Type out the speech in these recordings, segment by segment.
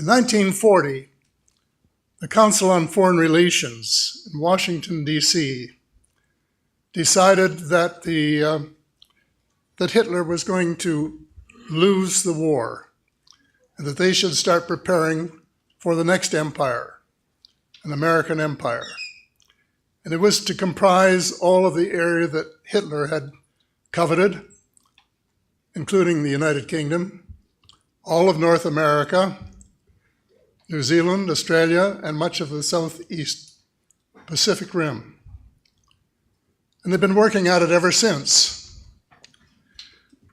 1940, the Council on Foreign Relations in Washington, D.C. decided that that Hitler was going to lose the war and that they should start preparing for the next empire, an American empire. And it was to comprise all of the area that Hitler had coveted, including the United Kingdom, all of North America, New Zealand, Australia, and much of the Southeast Pacific Rim. And they've been working at it ever since.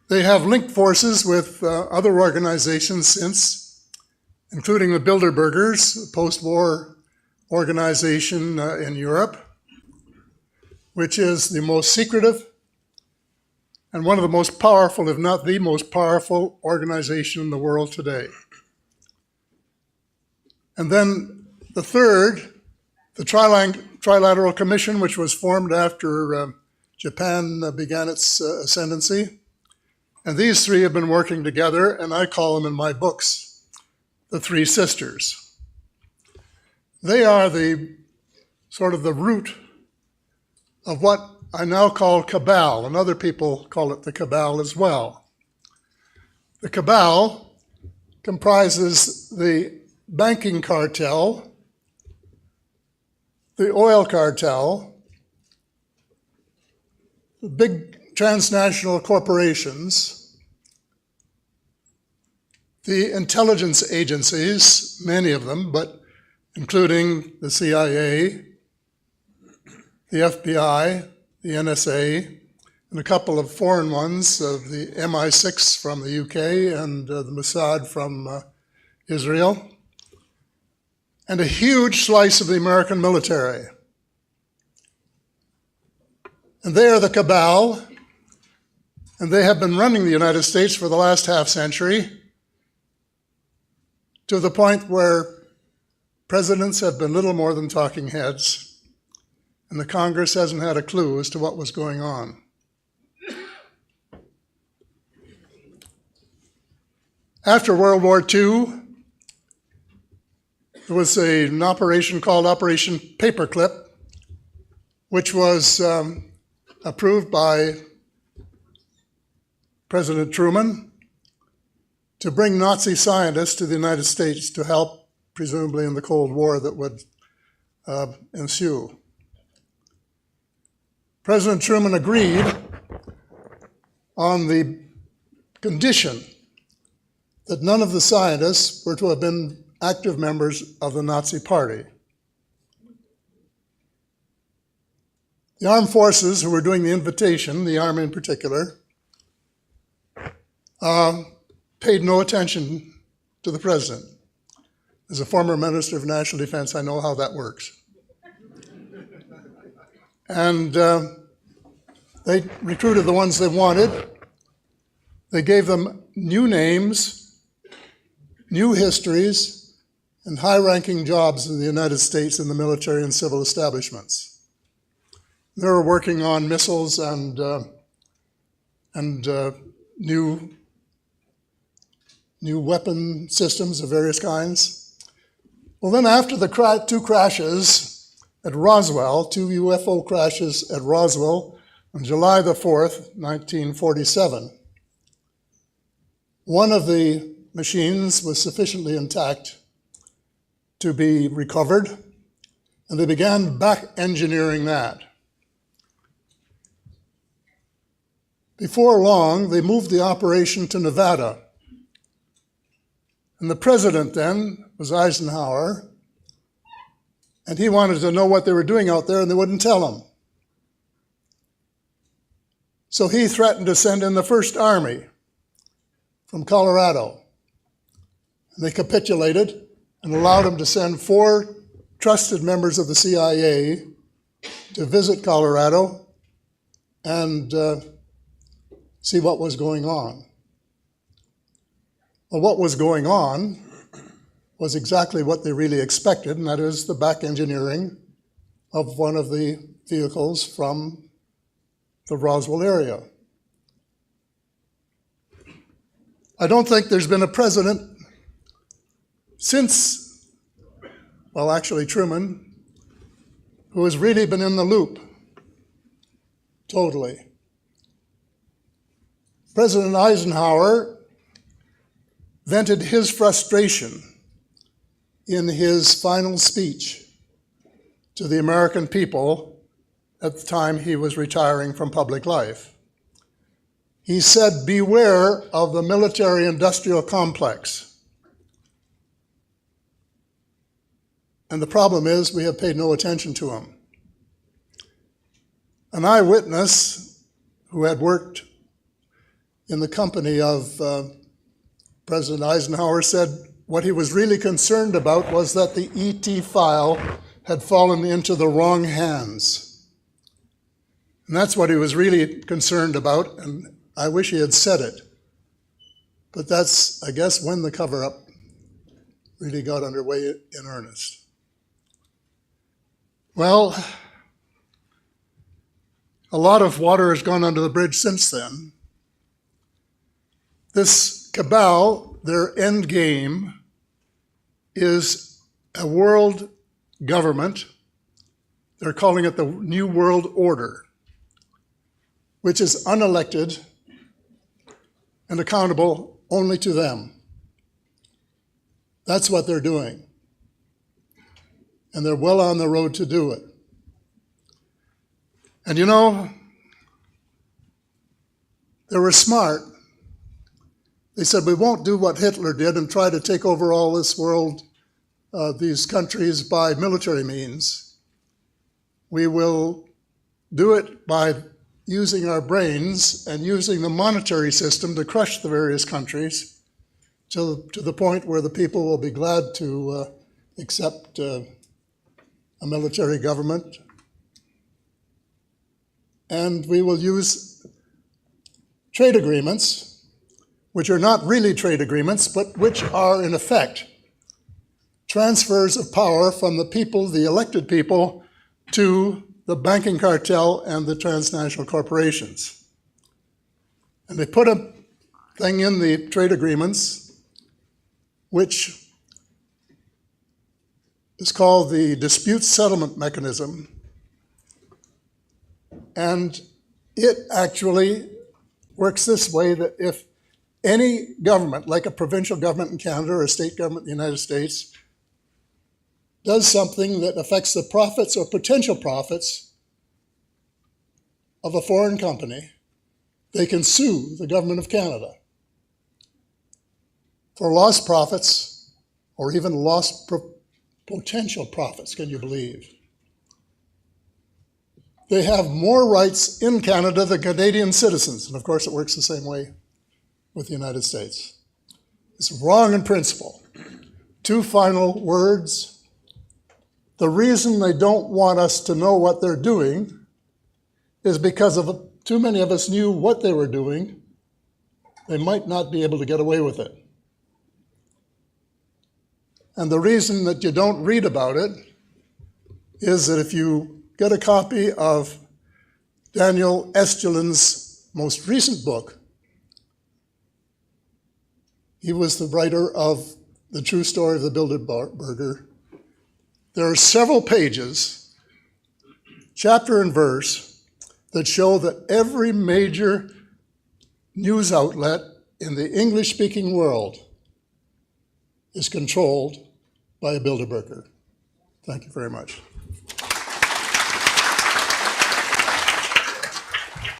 They have linked forces with other organizations since, including the Bilderbergers, a post-war organization in Europe, which is the most secretive and one of the most powerful, if not the most powerful organization in the world today. And then the third, the Trilateral Commission, which was formed after Japan began its ascendancy. And these three have been working together, and I call them in my books the Three Sisters. They are the sort of the root of what I now call cabal, and other people call it the cabal as well. The cabal comprises the banking cartel, the oil cartel, the big transnational corporations, the intelligence agencies, many of them, but including the CIA, the FBI, the NSA, and a couple of foreign ones, the MI6 from the UK and the Mossad from Israel, and a huge slice of the American military. And they are the cabal, and they have been running the United States for the last half century to the point where presidents have been little more than talking heads, and the Congress hasn't had a clue as to what was going on. After World War II, there was an operation called Operation Paperclip, which was approved by President Truman to bring Nazi scientists to the United States to help, presumably in the Cold War that would ensue. President Truman agreed on the condition that none of the scientists were to have been active members of the Nazi Party. The armed forces who were doing the invitation, the Army in particular, paid no attention to the president. As a former Minister of National Defense, I know how that works. And they recruited the ones they wanted. They gave them new names, new histories, and high-ranking jobs in the United States in the military and civil establishments. They were working on missiles and new weapon systems of various kinds. Well, then after the two crashes at Roswell, two UFO crashes at Roswell on July the 4th, 1947, one of the machines was sufficiently intact to be recovered, and they began back engineering that. Before long, they moved the operation to Nevada. And the president then was Eisenhower, and he wanted to know what they were doing out there, and they wouldn't tell him. So he threatened to send in the First Army from Colorado. And they capitulated and allowed him to send 4 trusted members of the CIA to visit Colorado and see what was going on. Well, what was going on was exactly what they really expected, and that is the back engineering of one of the vehicles from the Roswell area. I don't think there's been a president since, well, actually Truman, who has really been in the loop, totally. President Eisenhower vented his frustration in his final speech to the American people at the time he was retiring from public life. He said, "Beware of the military-industrial complex." And the problem is we have paid no attention to him. An eyewitness who had worked in the company of President Eisenhower said what he was really concerned about was that the ET file had fallen into the wrong hands. And that's what he was really concerned about, and I wish he had said it. But that's, I guess, when the cover-up really got underway in earnest. Well, a lot of water has gone under the bridge since then. This cabal, their end game, is a world government. They're calling it the New World Order, which is unelected and accountable only to them. That's what they're doing. And they're well on the road to do it. And you know, they were smart. They said, we won't do what Hitler did and try to take over all this world, these countries, by military means. We will do it by using our brains and using the monetary system to crush the various countries to the point where the people will be glad to accept a military government. And we will use trade agreements, which are not really trade agreements, but which are, in effect, transfers of power from the people, the elected people, to the banking cartel and the transnational corporations. And they put a thing in the trade agreements, which is called the dispute settlement mechanism. And it actually works this way, that if any government, like a provincial government in Canada or a state government in the United States, does something that affects the profits or potential profits of a foreign company, they can sue the government of Canada for lost profits or even lost potential profits, can you believe? They have more rights in Canada than Canadian citizens, and of course it works the same way with the United States. It's wrong in principle. Two final words. The reason they don't want us to know what they're doing is because of too many of us knew what they were doing. They might not be able to get away with it. And the reason that you don't read about it is that if you get a copy of Daniel Estulin's most recent book, he was the writer of The True Story of the Bilderberger. There are several pages, chapter and verse, that show that every major news outlet in the English-speaking world is controlled by a Bilderberger. Thank you very much.